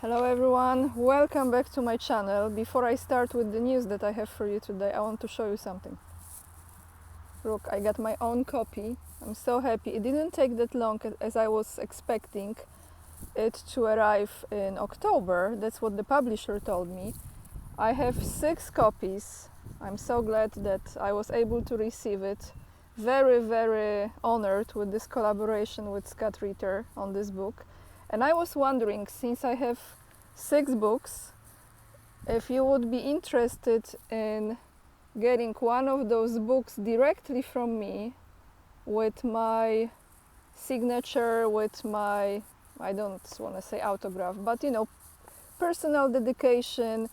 Hello everyone, welcome back to my channel. Before I start with the news that I have for you today, I want to show you something. Look, I got my own copy. I'm so happy. It didn't take that long as I was expecting it to arrive in October. That's what the publisher told me. I have 6 copies. I'm so glad that I was able to receive it. Very honored with this collaboration with Scott Ritter on this book. And I was wondering, since I have 6 books, if you would be interested in getting one of those books directly from me with my signature, with my, I don't want to say autograph, but personal dedication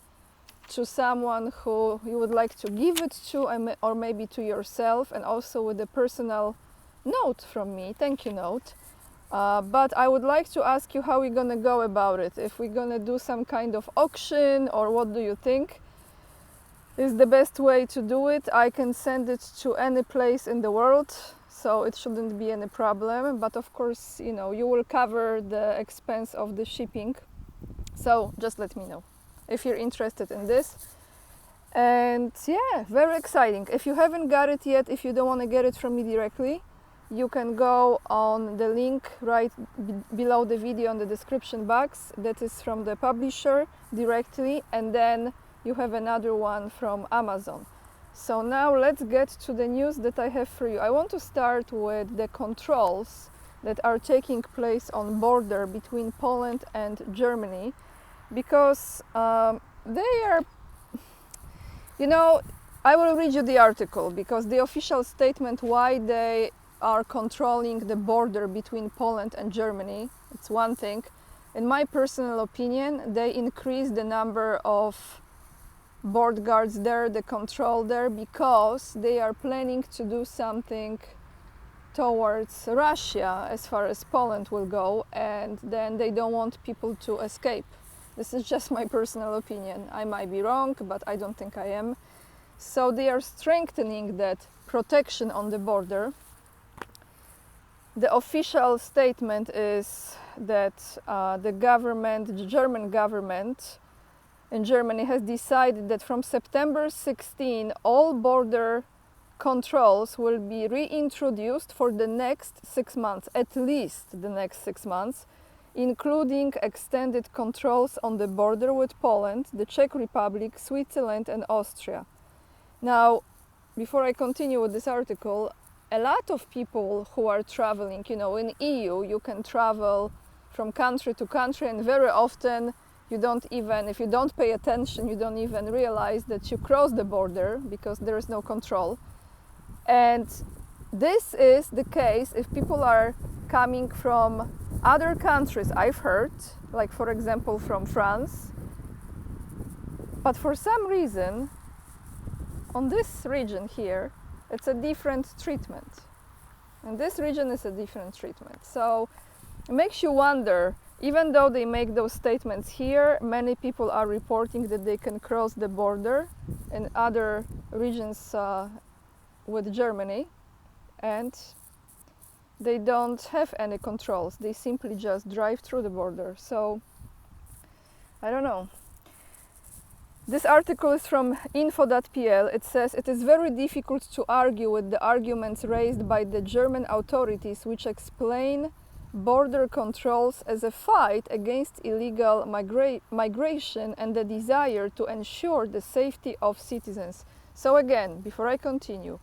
to someone who you would like to give it to, or maybe to yourself, and also with a personal note from me, thank you note. But I would like to ask you how we're gonna go about it. If we're gonna do some kind of auction, or what do you think is the best way to do it? I can send it to any place in the world, so it shouldn't be any problem. But of course, you will cover the expense of the shipping. So just let me know if you're interested in this. And yeah, very exciting. If you haven't got it yet, if you don't want to get it from me directly, you can go on the link right below the video in the description box. That is from the publisher directly, and then you have another one from Amazon. So now let's get to the news that I have for you. I want to start with the controls that are taking place on border between Poland and Germany, because they are, I will read you the article, because the official statement why they are controlling the border between Poland and Germany, it's one thing. In my personal opinion, they increase the number of border guards there, the control there, because they are planning to do something towards Russia as far as Poland will go, and then they don't want people to escape. This is just my personal opinion. I might be wrong, but I don't think I am. So they are strengthening that protection on the border. The official statement is that the German government in Germany has decided that from September 16, all border controls will be reintroduced for the next 6 months, at least the next 6 months, including extended controls on the border with Poland, the Czech Republic, Switzerland and Austria. Now, before I continue with this article, a lot of people who are traveling, in EU, you can travel from country to country, and very often if you don't pay attention, you don't even realize that you cross the border because there is no control. And this is the case if people are coming from other countries, I've heard, like for example from France. But for some reason, on this region here, it's a different treatment. And this region is a different treatment. So it makes you wonder, even though they make those statements here, many people are reporting that they can cross the border in other regions with Germany, and they don't have any controls. They simply just drive through the border. So I don't know. This article is from info.pl. It says, it is very difficult to argue with the arguments raised by the German authorities, which explain border controls as a fight against illegal migration and the desire to ensure the safety of citizens. So again, before I continue,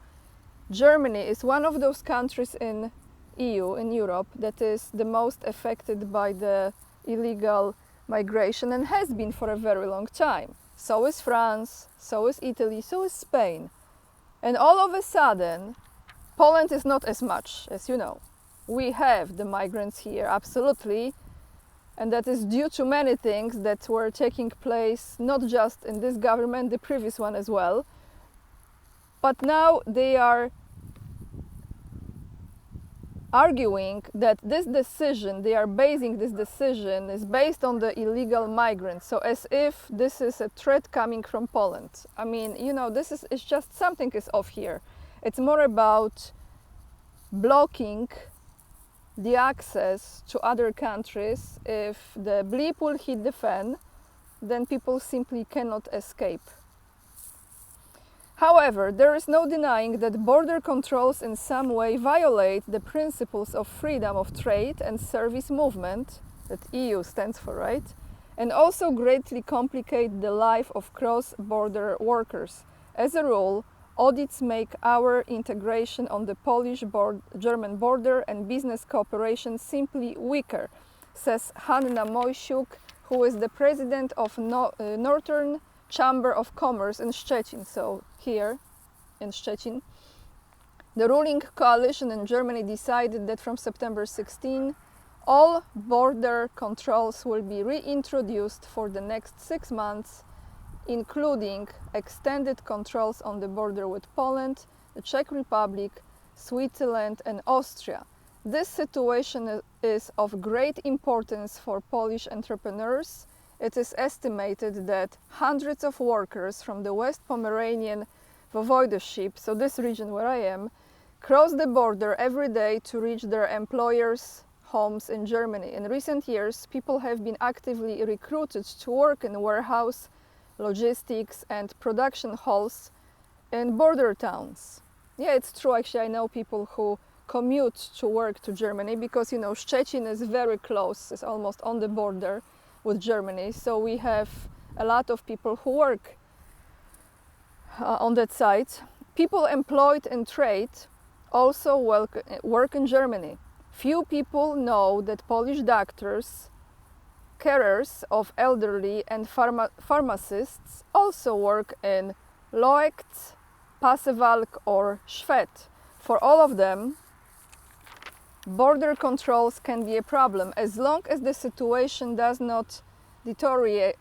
Germany is one of those countries in EU, in Europe, that is the most affected by the illegal migration, and has been for a very long time. So is France, so is Italy, so is Spain. And all of a sudden, Poland is not as much, as you know. We have the migrants here, absolutely. And that is due to many things that were taking place, not just in this government, the previous one as well. But now they are arguing that this decision, they are basing this decision, is based on the illegal migrants. So as if this is a threat coming from Poland. I mean, it's just something is off here. It's more about blocking the access to other countries. If the blip will hit the fan, then people simply cannot escape. However, there is no denying that border controls in some way violate the principles of freedom of trade and service movement that EU stands for, right? And also greatly complicate the life of cross-border workers. As a rule, audits make our integration on the Polish-German border and business cooperation simply weaker, says Hanna Mojsiuk, who is the president of Northern Chamber of Commerce in Szczecin, so here in Szczecin. The ruling coalition in Germany decided that from September 16, all border controls will be reintroduced for the next 6 months, including extended controls on the border with Poland, the Czech Republic, Switzerland and Austria. This situation is of great importance for Polish entrepreneurs. It is estimated that hundreds of workers from the West Pomeranian Voivodeship, so this region where I am, cross the border every day to reach their employers' homes in Germany. In recent years, people have been actively recruited to work in warehouse, logistics and production halls in border towns. Yeah, it's true. Actually, I know people who commute to work to Germany because, you know, Szczecin is very close. It's almost on the border with Germany. So we have a lot of people who work on that side. People employed in trade also work in Germany. Few people know that Polish doctors, carers of elderly and pharmacists also work in Loecht, Pasewalk or Szwed. For all of them, border controls can be a problem as long as the situation does not deteriorate.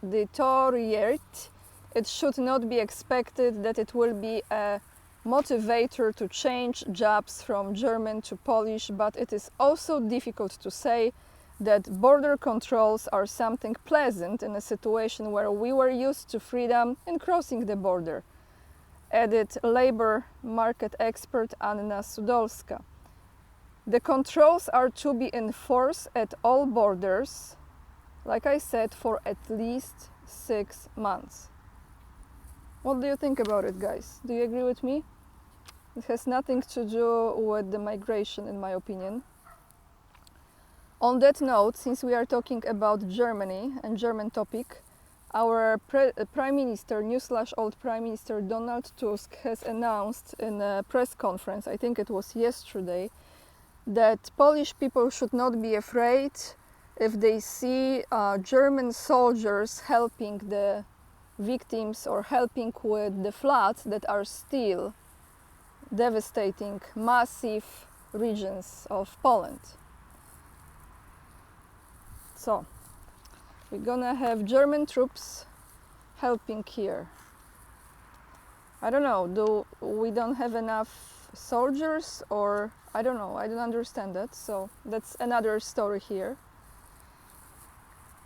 It should not be expected that it will be a motivator to change jobs from German to Polish, but it is also difficult to say that border controls are something pleasant in a situation where we were used to freedom in crossing the border, added labor market expert Anna Sudolska. The controls are to be enforced at all borders, like I said, for at least 6 months. What do you think about it, guys? Do you agree with me? It has nothing to do with the migration, in my opinion. On that note, since we are talking about Germany and German topic, our Prime Minister, new/old Prime Minister Donald Tusk has announced in a press conference, I think it was yesterday, that Polish people should not be afraid if they see German soldiers helping the victims or helping with the floods that are still devastating massive regions of Poland. So, we're gonna have German troops helping here. I don't know, we don't have enough soldiers, or I don't know, I don't understand that, so that's another story here.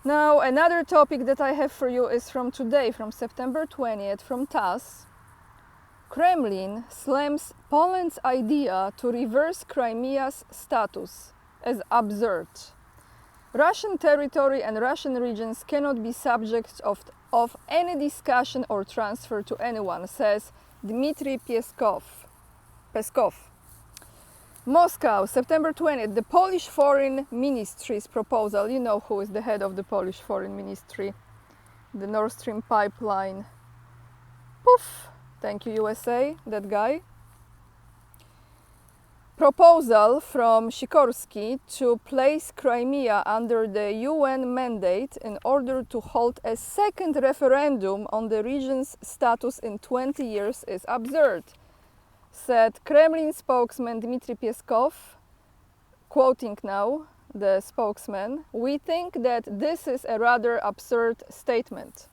Now, another topic that I have for you is from today, from September 20th, from TASS. Kremlin slams Poland's idea to reverse Crimea's status as absurd. Russian territory and Russian regions cannot be subject of any discussion or transfer to anyone, says Dmitry Peskov. Moscow, September 20th, the Polish Foreign Ministry's proposal, you know who is the head of the Polish Foreign Ministry, the Nord Stream pipeline. Poof! Thank you, USA, that guy. Proposal from Sikorski to place Crimea under the UN mandate in order to hold a second referendum on the region's status in 20 years is absurd, said Kremlin spokesman Dmitry Peskov, quoting now the spokesman. "We think that this is a rather absurd statement.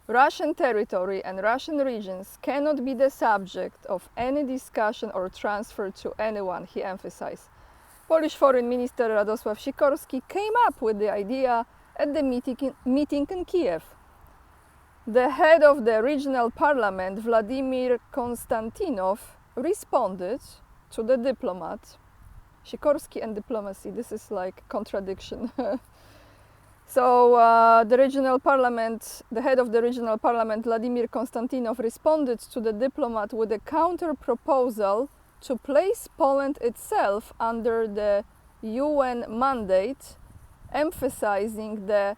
Russian territory and Russian regions cannot be the subject of any discussion or transfer to anyone," he emphasized. Polish Foreign Minister Radosław Sikorski came up with the idea at the meeting in Kiev. The head of the regional parliament, Vladimir Konstantinov, responded to the diplomat Sikorski and diplomacy. This is like contradiction. So the regional parliament, the head of the regional parliament, Vladimir Konstantinov, responded to the diplomat with a counter proposal to place Poland itself under the UN mandate, emphasizing the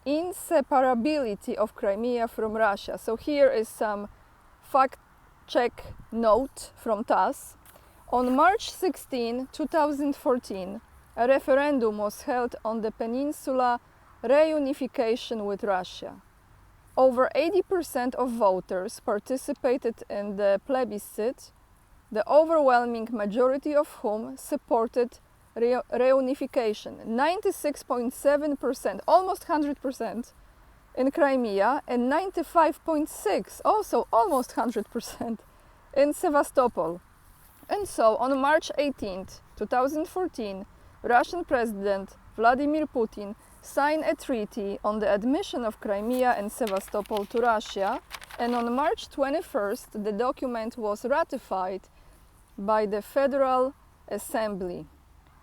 inseparability of Crimea from Russia. So here is some fact check note from TASS. On March 16, 2014, a referendum was held on the peninsula reunification with Russia. Over 80% of voters participated in the plebiscite, the overwhelming majority of whom supported reunification. 96.7%, almost 100% in Crimea, and 95.6%, also almost 100% in Sevastopol. And so on March 18, 2014, Russian President Vladimir Putin signed a treaty on the admission of Crimea and Sevastopol to Russia, and on March 21st the document was ratified by the Federal Assembly,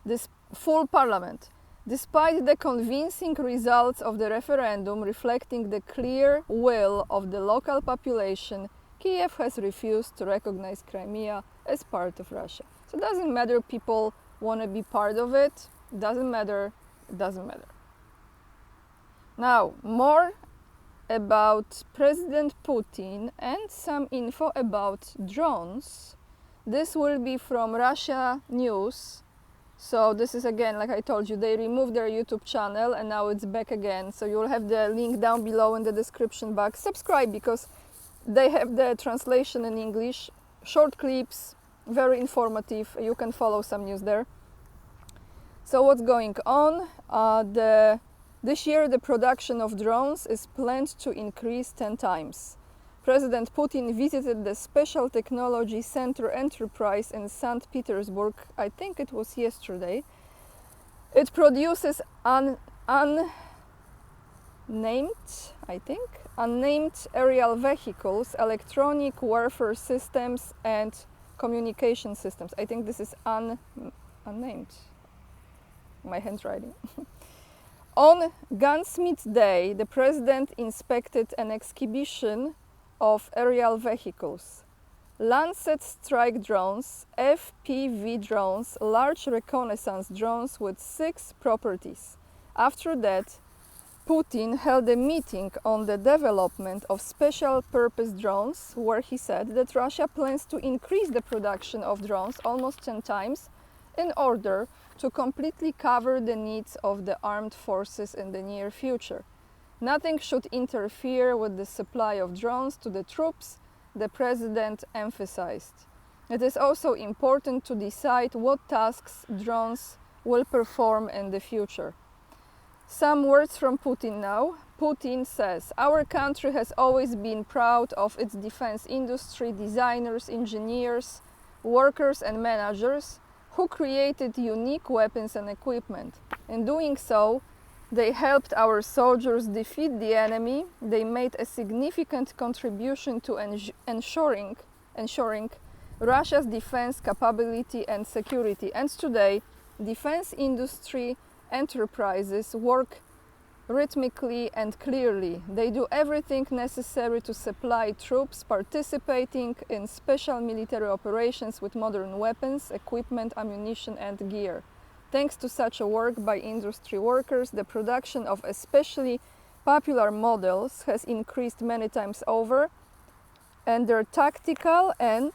this full parliament. Despite the convincing results of the referendum reflecting the clear will of the local population, Kiev has refused to recognize Crimea as part of Russia. So it doesn't matter people want to be part of it, it doesn't matter. Now, more about President Putin and some info about drones. This will be from Russia News. So this is again, like I told you, they removed their YouTube channel and now it's back again. So you'll have the link down below in the description box. Subscribe because they have the translation in English, short clips, very informative. You can follow some news there. So what's going on? This year the production of drones is planned to increase 10 times. President Putin visited the Special Technology Center Enterprise in St. Petersburg, I think it was yesterday. It produces unnamed aerial vehicles, electronic warfare systems and communication systems. I think this is unnamed. My handwriting. On Gunsmith Day, the president inspected an exhibition of aerial vehicles. Lancet strike drones, FPV drones, large reconnaissance drones with 6 properties. After that, Putin held a meeting on the development of special purpose drones, where he said that Russia plans to increase the production of drones almost 10 times in order to completely cover the needs of the armed forces in the near future. Nothing should interfere with the supply of drones to the troops, the president emphasized. It is also important to decide what tasks drones will perform in the future. Some words from Putin now. Putin says, "Our country has always been proud of its defense industry, designers, engineers, workers and managers who created unique weapons and equipment. In doing so, they helped our soldiers defeat the enemy. They made a significant contribution to ensuring Russia's defense capability and security. And today, defense industry enterprises work rhythmically and clearly. They do everything necessary to supply troops participating in special military operations with modern weapons, equipment, ammunition and gear. Thanks to such a work by industry workers, the production of especially popular models has increased many times over, and their tactical and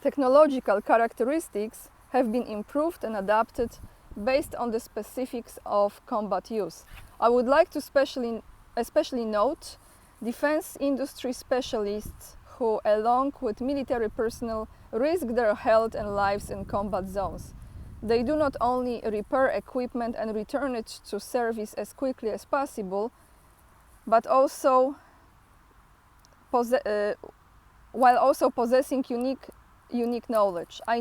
technological characteristics have been improved and adapted based on the specifics of combat use. I would like to especially note defense industry specialists who, along with military personnel, risk their health and lives in combat zones. They do not only repair equipment and return it to service as quickly as possible, but also while also possessing unique knowledge. I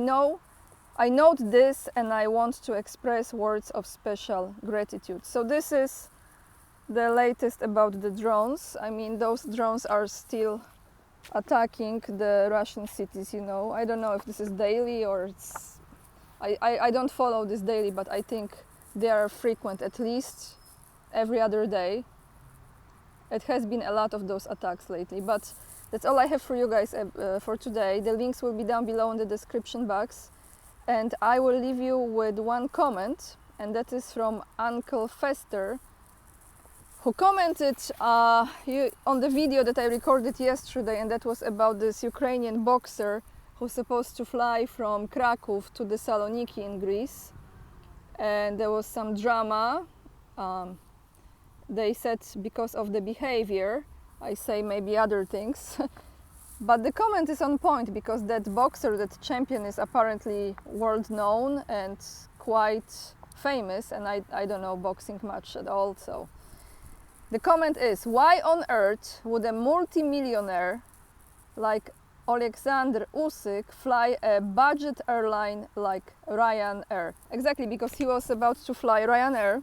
note this and I want to express words of special gratitude." So this is the latest about the drones. I mean, those drones are still attacking the Russian cities, you know. I don't know if this is daily or it's I don't follow this daily, but I think they are frequent, at least every other day. It has been a lot of those attacks lately, but that's all I have for you guys for today. The links will be down below in the description box, and I will leave you with one comment, and that is from Uncle Fester, who commented on the video that I recorded yesterday, and that was about this Ukrainian boxer who's supposed to fly from Krakow to Thessaloniki in Greece, and there was some drama. They said because of the behavior. I say maybe other things. But the comment is on point, because that boxer, that champion, is apparently world known and quite famous, and I don't know boxing much at all. So the comment is, why on earth would a multi-millionaire like Alexander Usyk fly a budget airline like Ryanair? Exactly, because he was about to fly Ryanair.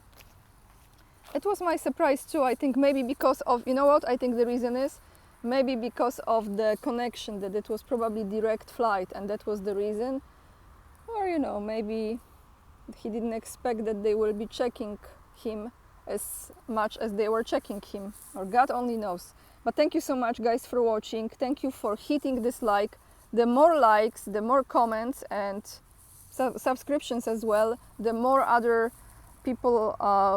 It was my surprise too. I think maybe because of, you know what, I think the reason is maybe because of the connection, that it was probably direct flight, and that was the reason. Or, you know, maybe he didn't expect that they will be checking him as much as they were checking him, or God only knows. But thank you so much, guys, for watching. Thank you for hitting this like. The more likes, the more comments and subscriptions as well, the more other people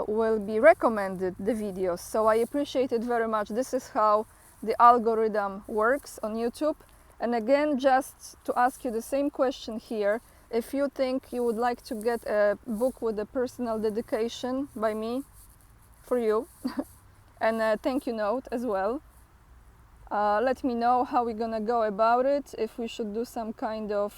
will be recommended the videos. So I appreciate it very much. This is how the algorithm works on YouTube. And again, just to ask you the same question here, if you think you would like to get a book with a personal dedication by me for you and a thank you note as well, let me know how we're gonna go about it, if we should do some kind of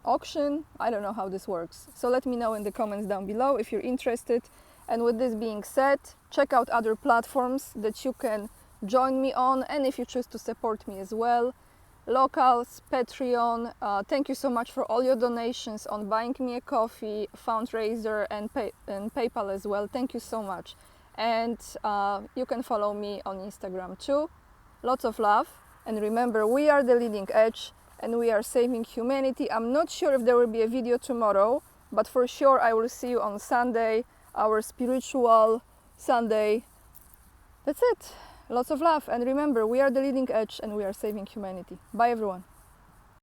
auction. I don't know how this works, so let me know in the comments down below if you're interested. And with this being said, check out other platforms that you can join me on, and if you choose to support me as well, Locals, Patreon. Thank you so much for all your donations on Buying Me a Coffee, fundraiser, and PayPal as well. Thank you so much. And you can follow me on Instagram too. Lots of love, and remember, we are the leading edge and we are saving humanity. I'm not sure if there will be a video tomorrow, but for sure I will see you on Sunday, our spiritual Sunday. That's it. Lots of love, and remember, we are the leading edge and we are saving humanity. Bye everyone.